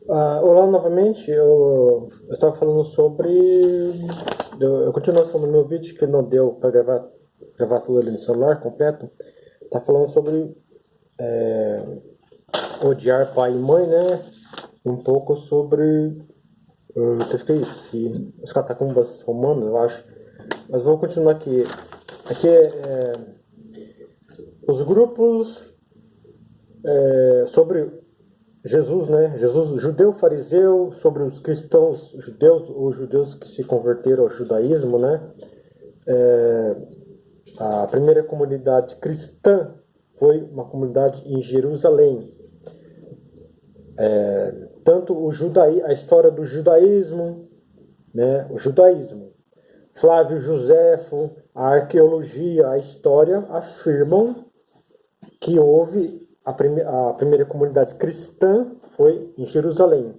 Olá novamente, eu estava falando sobre. A continuação do meu vídeo que não deu para gravar tudo ali no celular completo. Tá falando sobre odiar pai e mãe, né? Um pouco sobre. Acho que é isso, os catacumbas romanos, eu acho. Mas vou continuar aqui. Aqui os grupos sobre Jesus, né? Jesus, judeu fariseu, sobre os cristãos judeus, os judeus que se converteram ao judaísmo, né? A primeira comunidade cristã foi uma comunidade em Jerusalém. Tanto a história do judaísmo, né? O judaísmo, Flávio Joséfo, a arqueologia, a história afirmam que houve a primeira comunidade cristã foi em Jerusalém.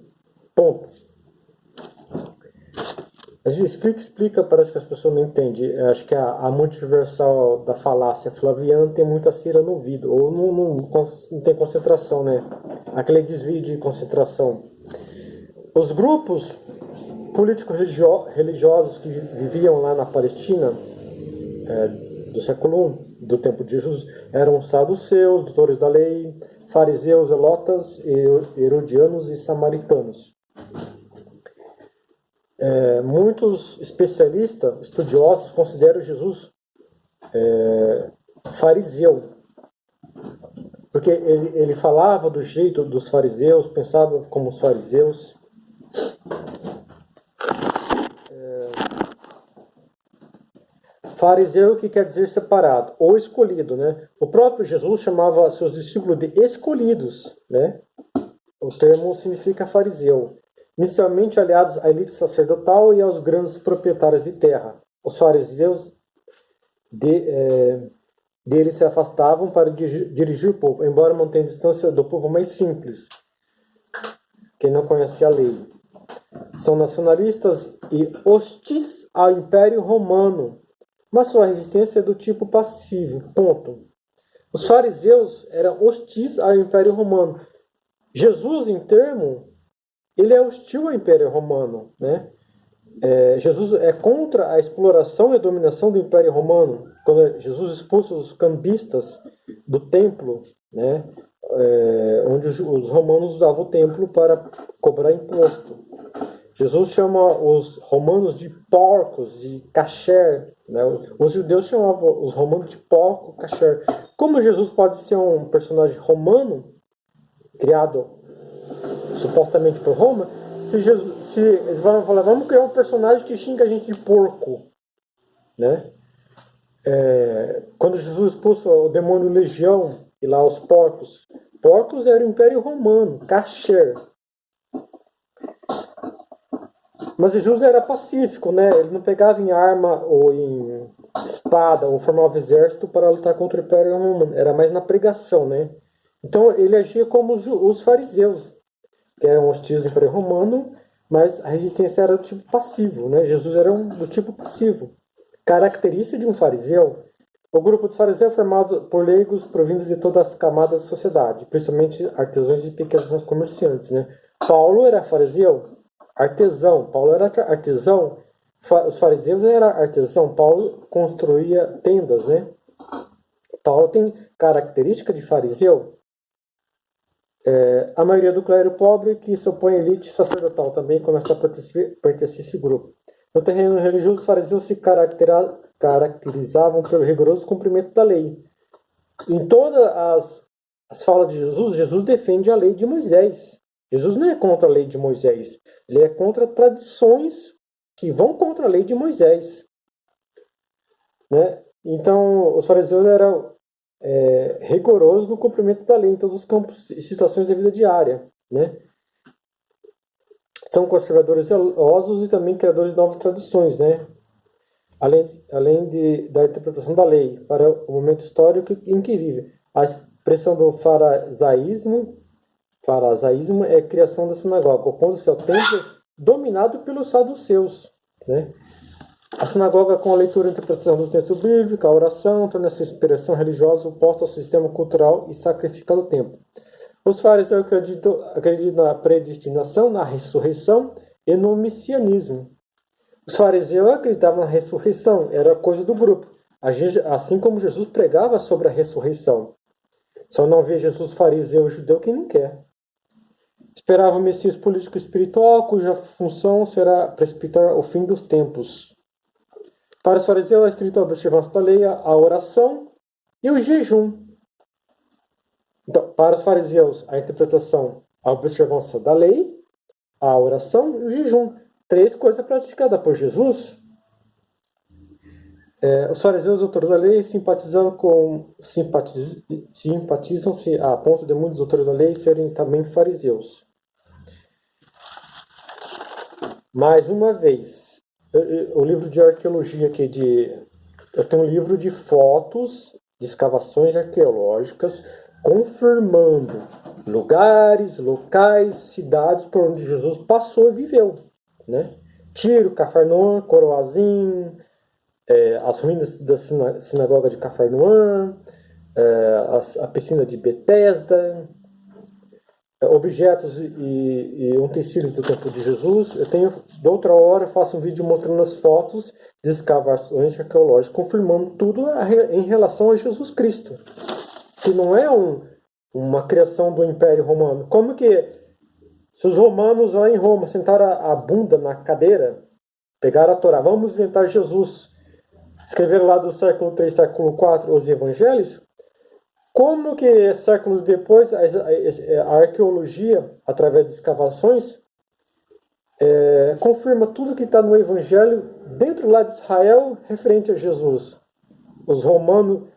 Ponto. A gente explica, parece que as pessoas não entendem. Eu acho que a multiversal da falácia flaviana tem muita cera no ouvido, ou não tem concentração, né? Aquele desvio de concentração. Os grupos políticos religiosos que viviam lá na Palestina do século I, do tempo de Jesus, eram saduceus, doutores da lei, fariseus, elotas, herodianos e samaritanos. Muitos especialistas, estudiosos, consideram Jesus fariseu, porque ele falava do jeito dos fariseus, pensava como os fariseus. Fariseu, que quer dizer separado, ou escolhido, né? O próprio Jesus chamava seus discípulos de escolhidos, né? O termo significa fariseu. Inicialmente aliados à elite sacerdotal e aos grandes proprietários de terra. Os fariseus deles se afastavam para dirigir o povo, embora mantendo distância do povo mais simples, que não conhecia a lei. São nacionalistas e hostis ao Império Romano, mas sua resistência é do tipo passivo. Ponto. Os fariseus eram hostis ao Império Romano. Jesus, em termo, ele é hostil ao Império Romano, né? Jesus é contra a exploração e a dominação do Império Romano. Quando Jesus expulsa os cambistas do templo, né? Onde os romanos usavam o templo para cobrar imposto. Jesus chama os romanos de porcos, de kasher, né? Os judeus chamavam os romanos de porco, kasher. Como Jesus pode ser um personagem romano, criado supostamente por Roma, se eles vão falar, vamos criar um personagem que xinga a gente de porco, né? Quando Jesus expulsa o demônio legião e lá os porcos era o Império Romano, kasher. Mas Jesus era pacífico, né? Ele não pegava em arma ou em espada ou formava exército para lutar contra o Império Romano. Era mais na pregação, né? Então ele agia como os fariseus, que eram hostis ao Império Romano, mas a resistência era do tipo passivo, né? Jesus era do tipo passivo. Característica de um fariseu, o grupo dos fariseus é formado por leigos provindos de todas as camadas da sociedade, principalmente artesãos e pequenos comerciantes, né? Paulo era fariseu, artesão. Paulo era artesão. Os fariseus eram artesão. Paulo construía tendas, né? Paulo tem característica de fariseu. A maioria do clero pobre que se opõe à elite sacerdotal também começa a pertencer a esse grupo. No terreno religioso, os fariseus se caracterizavam pelo rigoroso cumprimento da lei. Em todas as falas de Jesus, Jesus defende a lei de Moisés. Jesus não é contra a lei de Moisés. Ele é contra tradições que vão contra a lei de Moisés, né? Então, os fariseus eram rigorosos no cumprimento da lei em todos os campos e situações da vida diária, né? São conservadores zelosos e também criadores de novas tradições, né? Além da interpretação da lei para o momento histórico em que vive. A expressão do farisaísmo é a criação da sinagoga, opondo-se ao templo dominado pelos saduceus, né? A sinagoga, com a leitura e interpretação dos textos bíblicos, a oração, torna essa inspiração religiosa oposta ao sistema cultural e sacrificado do templo. Os fariseus acreditam na predestinação, na ressurreição e no messianismo. Os fariseus acreditavam na ressurreição, era coisa do grupo. Assim como Jesus pregava sobre a ressurreição. Só não vê Jesus fariseu e judeu quem não quer. Esperava o Messias político espiritual, cuja função será precipitar o fim dos tempos. Para os fariseus, a escrita a observância da lei, a oração e o jejum. Então, para os fariseus, a interpretação, a observância da lei, a oração e o jejum. 3 coisas praticadas por Jesus. Os fariseus, autores da lei, simpatizam-se a ponto de muitos autores da lei serem também fariseus. Mais uma vez, o livro de arqueologia aqui eu tenho um livro de fotos de escavações arqueológicas confirmando lugares, locais, cidades por onde Jesus passou e viveu, né? Tiro, Cafarnaum, Coroazim, as ruínas da sinagoga de Cafarnaum, a piscina de Betesda, objetos e utensílios do templo de Jesus. Eu tenho, de outra hora, faço um vídeo mostrando as fotos de escavações arqueológicas, confirmando tudo em relação a Jesus Cristo, que não é uma criação do Império Romano. Como que, se os romanos lá em Roma sentaram a bunda na cadeira, pegaram a Torá, vamos inventar Jesus, escreveram lá do século 3, século 4 os evangelhos, como que séculos depois a arqueologia, através de escavações, confirma tudo que está no evangelho dentro lá de Israel referente a Jesus. Os romanos,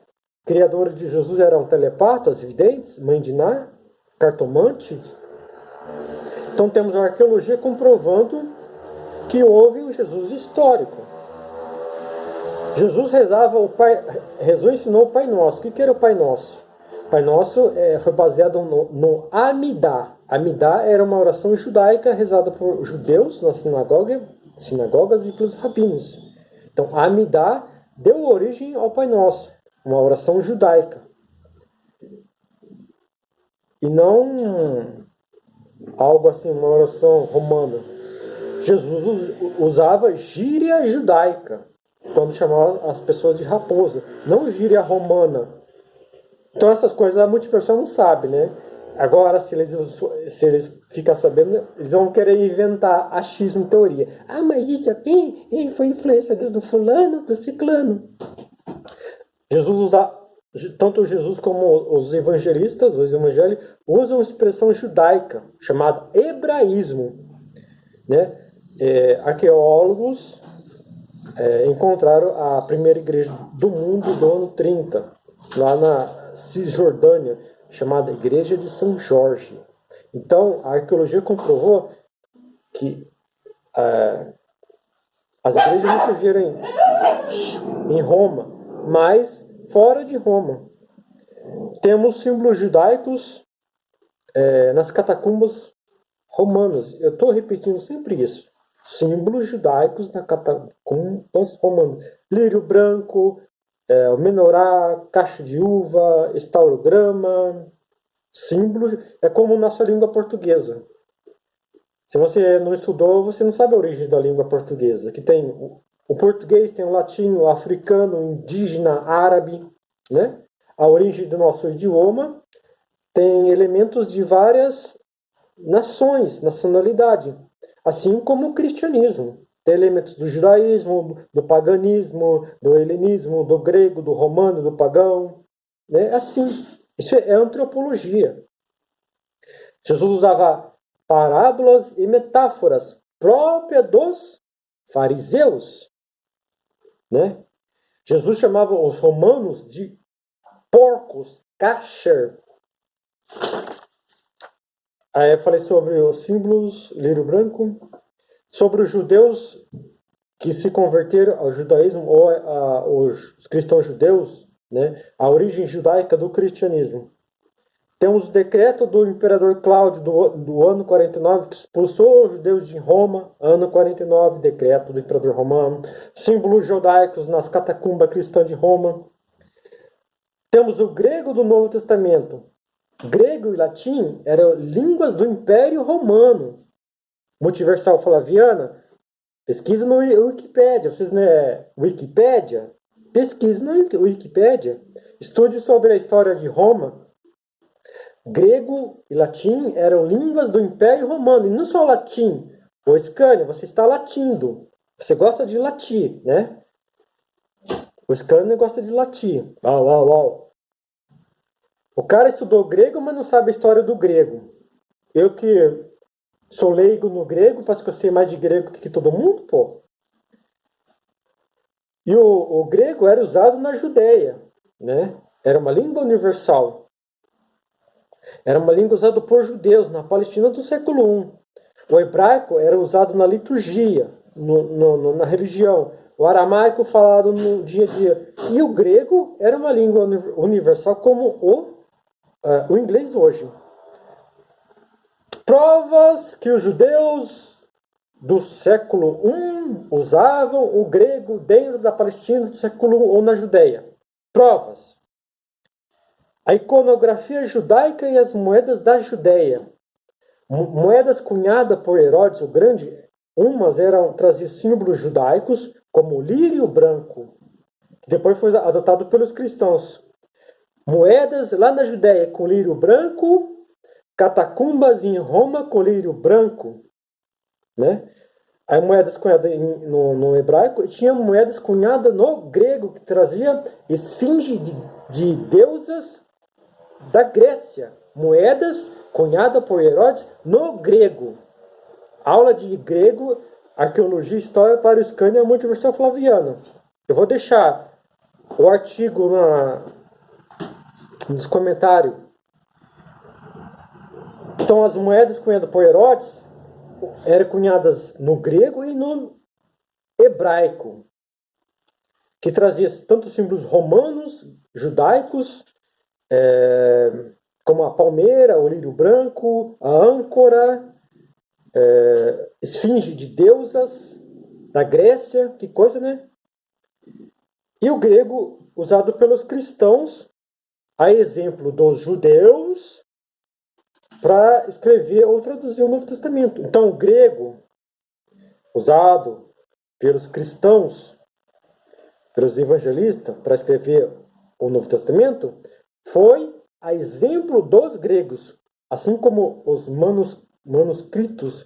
criadores de Jesus, eram telepatas, videntes, mãe de Ná, cartomantes. Então temos a arqueologia comprovando que houve um Jesus histórico. Jesus rezou e ensinou o Pai Nosso. O que era o Pai Nosso? O Pai Nosso foi baseado no Amidá. Amidá era uma oração judaica rezada por judeus nas sinagogas e pelos rabinos. Então, Amidá deu origem ao Pai Nosso, uma oração judaica. E não algo assim, uma oração romana. Jesus usava gíria judaica quando chamava as pessoas de raposa, não gíria romana. Então essas coisas a multiversão não sabe, né? Agora, se eles ficarem sabendo, eles vão querer inventar achismo, teoria. Ah, mas isso aqui foi influência do fulano, do ciclano. Tanto Jesus como os evangelistas, os evangélicos, usam expressão judaica, chamada hebraísmo, né? Arqueólogos encontraram a primeira igreja do mundo do ano 30, lá na Cisjordânia, chamada Igreja de São Jorge. Então, a arqueologia comprovou que as igrejas não surgiram em Roma, mas fora de Roma. Temos símbolos judaicos nas catacumbas romanas. Eu estou repetindo sempre isso. Símbolos judaicos nas catacumbas romanas. Lírio branco, o menorá, caixa de uva, estaurograma, símbolos. É como nossa língua portuguesa. Se você não estudou, você não sabe a origem da língua portuguesa. Que tem o português, tem o latim, o africano, o indígena, árabe, né? A origem do nosso idioma tem elementos de várias nações, nacionalidade, assim como o cristianismo. Tem elementos do judaísmo, do paganismo, do helenismo, do grego, do romano, do pagão, né? Assim, isso é antropologia. Jesus usava parábolas e metáforas próprias dos fariseus, né? Jesus chamava os romanos de porcos, kasher. Aí eu falei sobre os símbolos, lírio branco, sobre os judeus que se converteram ao judaísmo, ou os cristãos judeus, né? A origem judaica do cristianismo. Temos o decreto do imperador Cláudio do ano 49, que expulsou os judeus de Roma, ano 49, decreto do imperador romano. Símbolos judaicos nas catacumbas cristãs de Roma. Temos o grego do Novo Testamento, Grego e latim eram línguas do Império Romano. Multiversal Flaviana, pesquisa no Wikipédia. Vocês não é Wikipédia? Pesquise no Wikipédia. Estude sobre a história de Roma. Grego e latim eram línguas do Império Romano. E não só o latim. Ô, Scania, você está latindo. Você gosta de latir, né? O Scania gosta de latir. Uau, uau, uau. O cara estudou grego, mas não sabe a história do grego. Eu que sou leigo no grego, parece que eu sei mais de grego que todo mundo, pô. E o grego era usado na Judéia, né? Era uma língua universal. Era uma língua usada por judeus na Palestina do século I. O hebraico era usado na liturgia, na religião. O aramaico falado no dia a dia. E o grego era uma língua universal como o inglês hoje. Provas que os judeus do século I usavam o grego dentro da Palestina do século I ou na Judéia. Provas. A iconografia judaica e as moedas da Judéia. Moedas cunhadas por Herodes o Grande, umas traziam símbolos judaicos, como o lírio branco, que depois foi adotado pelos cristãos. Moedas lá na Judéia com lírio branco, catacumbas em Roma com lírio branco, né? Aí moedas cunhadas no hebraico, e tinha moedas cunhadas no grego, que trazia esfinge de deusas da Grécia. Moedas cunhadas por Herodes no grego. Aula de grego, arqueologia e história para o Scania Multiversal Flaviana. Eu vou deixar o artigo nos comentários. Então, as moedas cunhadas por Herodes eram cunhadas no grego e no hebraico, que trazia tanto símbolos romanos, judaicos, como a palmeira, o lírio branco, a âncora, esfinge de deusas da Grécia, que coisa, né? E o grego usado pelos cristãos, a exemplo dos judeus, para escrever ou traduzir o Novo Testamento. Então, o grego usado pelos cristãos, pelos evangelistas, para escrever o Novo Testamento, foi a exemplo dos gregos. Assim como os manuscritos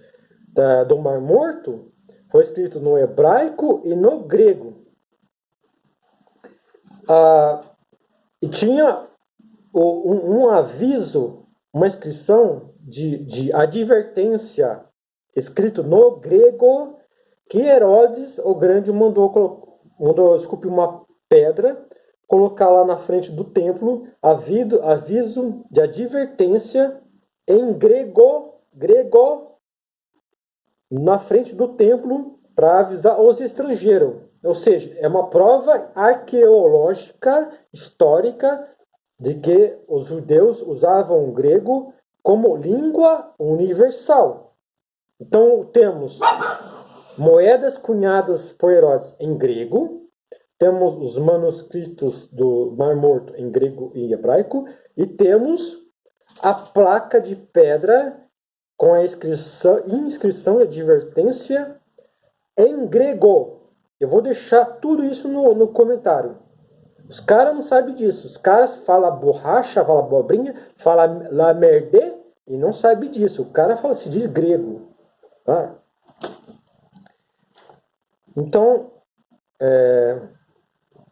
do Mar Morto, foi escrito no hebraico e no grego. E tinha um aviso, uma inscrição de advertência escrito no grego, que Herodes o Grande mandou esculpir uma pedra, colocar lá na frente do templo, aviso de advertência em grego, na frente do templo, para avisar os estrangeiros. Ou seja, é uma prova arqueológica, histórica, de que os judeus usavam o grego como língua universal. Então, temos moedas cunhadas por Herodes em grego, temos os manuscritos do Mar Morto em grego e hebraico, e temos a placa de pedra com a inscrição e advertência em grego. Eu vou deixar tudo isso no comentário. Os caras não sabem disso. Os caras falam borracha, falam abobrinha, falam la merde e não sabem disso. O cara se diz grego. Tá? Então,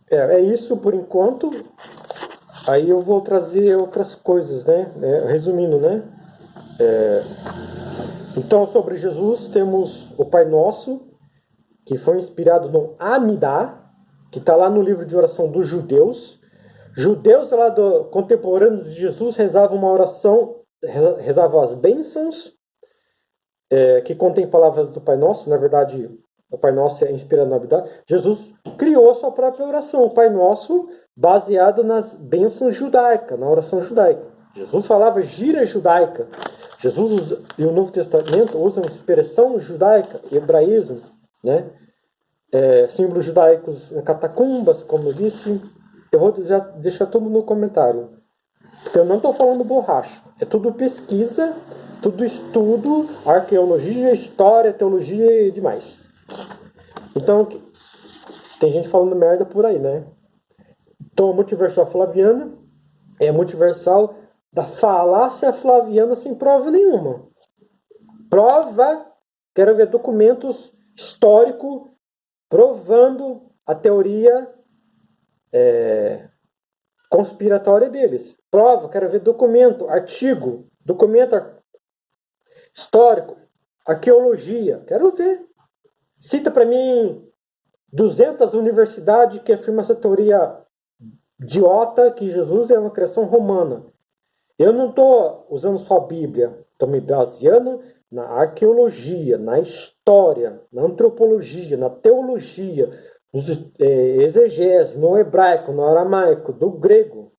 é isso por enquanto. Aí eu vou trazer outras coisas, né? Resumindo, né? Então, sobre Jesus, temos o Pai Nosso, que foi inspirado no Amidá, que está lá no livro de oração dos judeus. Judeus lá contemporâneos de Jesus rezavam uma oração, rezavam as bênçãos, que contém palavras do Pai Nosso. Na verdade, o Pai Nosso é inspirado no Amidá. Jesus criou a sua própria oração, o Pai Nosso, baseado nas bênçãos judaicas, na oração judaica. Jesus falava gíria judaica. Jesus e o Novo Testamento usam expressão judaica, hebraísmo, né? Símbolos judaicos, catacumbas, como eu disse. Eu vou deixar tudo no comentário. Eu não estou falando borracha. É tudo pesquisa, tudo estudo, arqueologia, história, teologia e demais. Então, tem gente falando merda por aí, né? Então, a multiversal flaviana é multiversal da falácia flaviana sem prova nenhuma. Prova, quero ver documentos históricos provando a teoria conspiratória deles. Prova, quero ver documento, artigo, documento histórico, arqueologia, quero ver. Cita para mim 200 universidades que afirmam essa teoria idiota que Jesus é uma criação romana. Eu não estou usando só a Bíblia, estou me baseando na arqueologia, na história, na antropologia, na teologia, nos exegeses, no hebraico, no aramaico, do grego.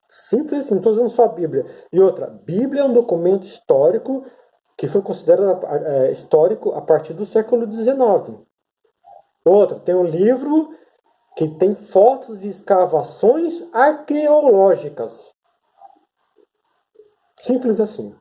Simples assim, não estou usando só a Bíblia. E outra, Bíblia é um documento histórico que foi considerado histórico a partir do século XIX. Outra, tem um livro que tem fotos de escavações arqueológicas. Simples assim.